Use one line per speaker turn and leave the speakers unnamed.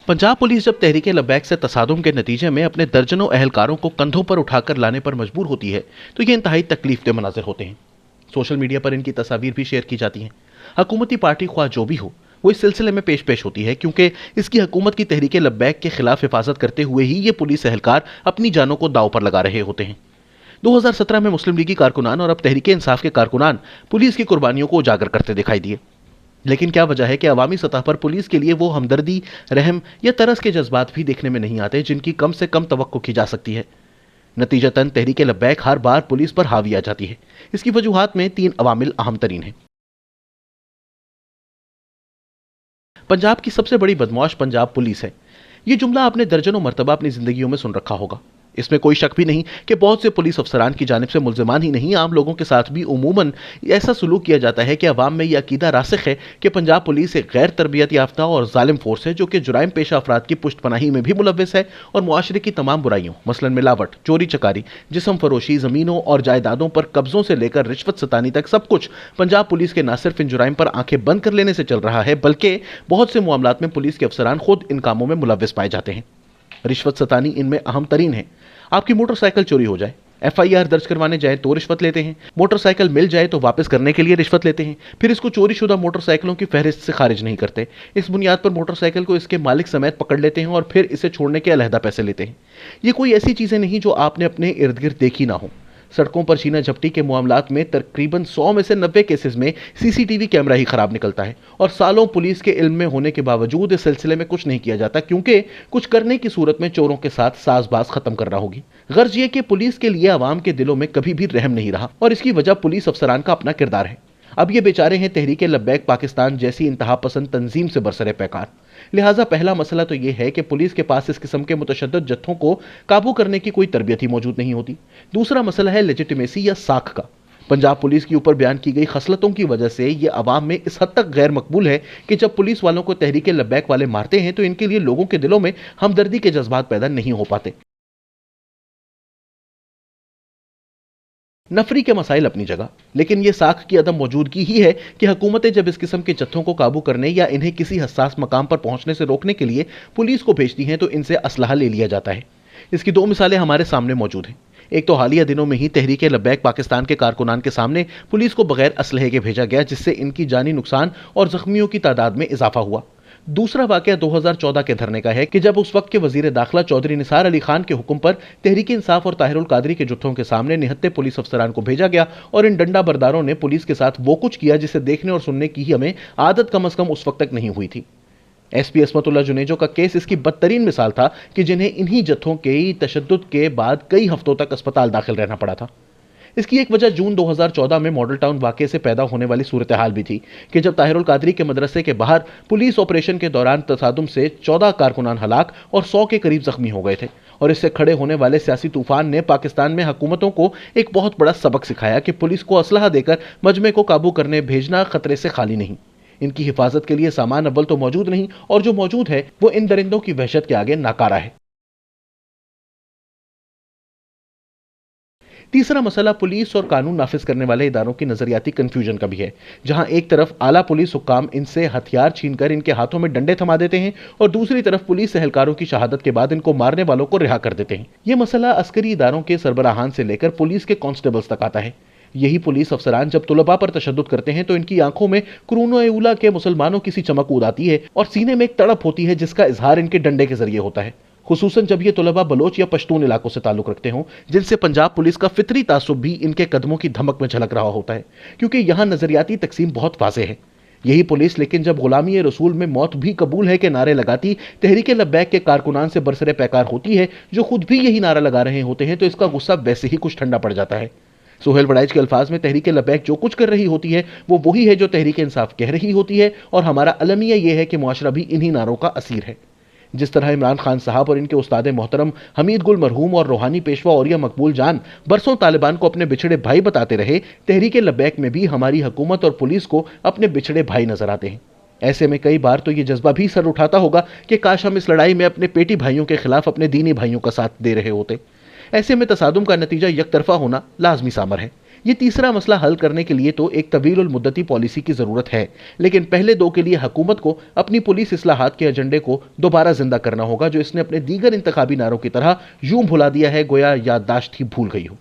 Punjab police जब तहरीक लब्बैक से तसादुम के नतीजे में अपने दर्जनों अहलकारों को कंधों पर उठाकर लाने पर मजबूर होती है तो ये इंतहाई तकलीफदेह मनाजिर होते हैं। सोशल मीडिया पर इनकी तस्वीर भी शेयर की जाती हैं। हुकूमती पार्टी ख्वाह जो भी हो वो इस सिलसिले में पेश होती है, क्योंकि इसकी हुकूमत की तहरीक लब्बैक के खिलाफ हिफाजत करते हुए ही ये पुलिस एहलकार अपनी जानों को दांव पर लगा रहे होते हैं। 2017 में मुस्लिम लीगी कारकुनान और अब तहरीक इंसाफ के कारकुनान पुलिस की कुर्बानियों को उजागर करते दिखाई दिए। लेकिन क्या वजह है कि अवामी सतह पर पुलिस के लिए वो हमदर्दी, रहम या तरस के जज्बात भी देखने में नहीं आते जिनकी कम से कम तवक्को की जा सकती है। नतीजतन तहरीक लब्बैक हर बार पुलिस पर हावी आ जाती है। इसकी वजूहात में 3 अवामिल अहम तरीन हैं। पंजाब की सबसे बड़ी बदमाश पंजाब पुलिस है। ये जुमला आपने दर्जनों मरतबा अपनी जिंदगियों में सुन रखा होगा। इसमें कोई शक भी नहीं कि बहुत से पुलिस अफसरान की जानिब से मुल्ज़िमान ही नहीं, आम लोगों के साथ भी उमूमन ऐसा सलूक किया जाता है कि अवाम में यह अकीदा रासिख है कि पंजाब पुलिस एक गैर तरबियत याफ्ता और जालिम फोर्स है जो कि जुराइम पेशा अफराद की पुष्टपनाही में भी मुलव्वस है और मुआशरे की तमाम बुराइयों मसलन मिलावट, चोरी चकारी, जिस्म फरोशी, ज़मीनों और जायदादों पर कब्जों से लेकर रिश्वत सतानी तक सब कुछ पंजाब पुलिस के न सिर्फ इन जुराइम पर आंखें बंद कर लेने से चल रहा है, बल्कि बहुत से मामलात में पुलिस के अफसरान खुद इन कामों में मुलव्वस पाए जाते हैं। रिश्वत सतानी इनमें अहम तरीन है। आपकी मोटरसाइकिल चोरी हो जाए, FIR दर्ज करवाने जाए तो रिश्वत लेते हैं। मोटरसाइकिल मिल जाए तो वापस करने के लिए रिश्वत लेते हैं। फिर इसको चोरी शुदा मोटरसाइकिलों की फहरिस्त से खारिज नहीं करते। इस बुनियाद पर मोटरसाइकिल को इसके मालिक समेत पकड़ लेते हैं और फिर इसे छोड़ने के अलहदा पैसे लेते हैं। ये कोई ऐसी चीजें नहीं जो आपने अपने इर्द गिर्द देखी ना हो। सड़कों पर छीना झपटी के मामलात में तकरीबन 100 में से 90 केसेस में CCTV कैमरा ही खराब निकलता है और सालों पुलिस के इल्म में होने के बावजूद इस सिलसिले में कुछ नहीं किया जाता, क्योंकि कुछ करने की सूरत में चोरों के साथ साजबाज खत्म करना होगी। गर्ज ये कि पुलिस के लिए आवाम के दिलों में कभी भी रहम नहीं रहा और इसकी वजह पुलिस अफसरान का अपना किरदार है। अब ये बेचारे हैं तहरीक लब्बैक पाकिस्तान जैसी इंतहा पसंद तंजीम से बरसरे पैकार। लिहाजा पहला मसला तो यह है कि पुलिस के पास इस किस्म के मुतशद्दिद जत्थों को काबू करने की कोई तरबियत ही मौजूद नहीं होती। दूसरा मसला है लेजिटिमेसी या साख का। पंजाब पुलिस के ऊपर बयान की गई खसलतों की वजह से यह अवाम में इस हद तक गैर मकबूल है कि जब पुलिस वालों को तहरीक लब्बैक वाले मारते हैं तो इनके लिए लोगों के दिलों में हमदर्दी के जज्बात पैदा नहीं हो पाते। नफरी के मसाइल अपनी जगह, लेकिन यह साख की अदम मौजूदगी ही है कि हुकूमतें जब इस किस्म के जत्थों को काबू करने या इन्हें किसी हसास मकाम पर पहुंचने से रोकने के लिए पुलिस को भेजती हैं तो इनसे असलहा ले लिया जाता है। इसकी 2 मिसालें हमारे सामने मौजूद हैं। एक तो हालिया दिनों में ही तहरीक लब्बैक पाकिस्तान के कारकुनान के सामने पुलिस को बगैर असलहे के भेजा गया, जिससे इनकी जानी नुकसान और जख्मियों की तादाद में इजाफा हुआ। दूसरा वाकया 2014 के धरने का है कि जब उस वक्त के वजीर दाखिला चौधरी निसार अली खान के हुक्म पर तहरीक इंसाफ और ताहिरुल कादरी के जुत्थों के सामने निहत्ते पुलिस अफसरान को भेजा गया और इन डंडा बरदारों ने पुलिस के साथ वो कुछ किया जिसे देखने और सुनने की ही हमें आदत कम अज कम उस वक्त तक नहीं हुई थी। SP असमतुल्लाह जुनेजो का केस इसकी बदतरीन मिसाल था कि जिन्हें इन्हीं जत्थों के तशद्दुद के बाद कई हफ्तों तक अस्पताल दाखिल रहना पड़ा था। इसकी एक वजह जून 2014 में मॉडल टाउन वाकये से पैदा होने वाली सूरत हाल भी थी कि जब ताहिरुल कादरी के मदरसे के बाहर पुलिस ऑपरेशन के दौरान तसादुम से 14 कारकुनान हलाक और 100 के करीब जख्मी हो गए थे और इससे खड़े होने वाले सियासी तूफान ने पाकिस्तान में हुकूमतों को एक बहुत बड़ा सबक सिखाया कि पुलिस को असलहा देकर मजमे को काबू करने भेजना खतरे से खाली नहीं। इनकी हिफाजत के लिए सामान अव्वल तो मौजूद नहीं और जो मौजूद है वो इन दरिंदों की वहशत के आगे नाकारा है। तीसरा मसला पुलिस और कानून नाफिज करने वाले इदारों की नजरियाती कंफ्यूजन का भी है, जहां एक तरफ आला पुलिस हुक्काम इनसे हथियार छीनकर इनके हाथों में डंडे थमा देते हैं और दूसरी तरफ पुलिस एहलकारों की शहादत के बाद इनको मारने वालों को रिहा कर देते हैं। यह मसला अस्करी इदारों के सरबराहान से लेकर पुलिस के कांस्टेबल्स तक आता है। यही पुलिस अफसरान जब तुलबा पर तशद्दुद करते हैं तो इनकी आंखों में कुरूनो-ए-उला के मुसलमानों की सी चमक उदाती है और सीने में एक तड़प होती है जिसका इजहार इनके डंडे के जरिए होता है, खुसूसन जब ये तुलबा बलोच या पश्तून इलाकों से ताल्लुक रखते हों, जिनसे पंजाब पुलिस का फितरी तासुब भी इनके कदमों की धमक में झलक रहा होता है, क्योंकि यहाँ नजरियाती तकसीम बहुत वाज़ेह है। यही पुलिस लेकिन जब गुलामी रसूल में मौत भी कबूल है के नारे लगाती तहरीक लब्बैक के कारकुनान से बरसरे पैकार होती है जो खुद भी यही नारा लगा रहे होते हैं, तो इसका गुस्सा वैसे ही कुछ ठंडा पड़ जाता है। सुहेल बड़ाइच के अल्फाज में तहरीक लब्बैक जो कुछ कर रही होती है वो वही है जो तहरीक इंसाफ कह रही होती है और हमारा अलमिया यह है कि मुआशरा भी इन्हीं नारों का असीर है। जिस तरह इमरान खान साहब और इनके उस्ताद मोहतरम हमीद गुल मरहूम और रूहानी पेशवा औरिया मकबूल जान बरसों तालिबान को अपने बिछड़े भाई बताते रहे, तहरीक लब्बैक में भी हमारी हुकूमत और पुलिस को अपने बिछड़े भाई नजर आते हैं। ऐसे में कई बार तो ये जज्बा भी सर उठाता होगा कि काश हम इस लड़ाई में अपने पेटी भाइयों के खिलाफ अपने दीनी भाइयों का साथ दे रहे होते। ऐसे में तसादुम का नतीजा यकतरफा होना लाजमी सामर है। یہ تیسرا مسئلہ حل کرنے کے لیے تو ایک طویل المدتی پالیسی کی ضرورت ہے، لیکن پہلے دو کے لیے حکومت کو اپنی پولیس اصلاحات کے ایجنڈے کو دوبارہ زندہ کرنا ہوگا، جو اس نے اپنے دیگر انتخابی نعروں کی طرح یوں بھلا دیا ہے گویا یادداشت ہی بھول گئی ہو۔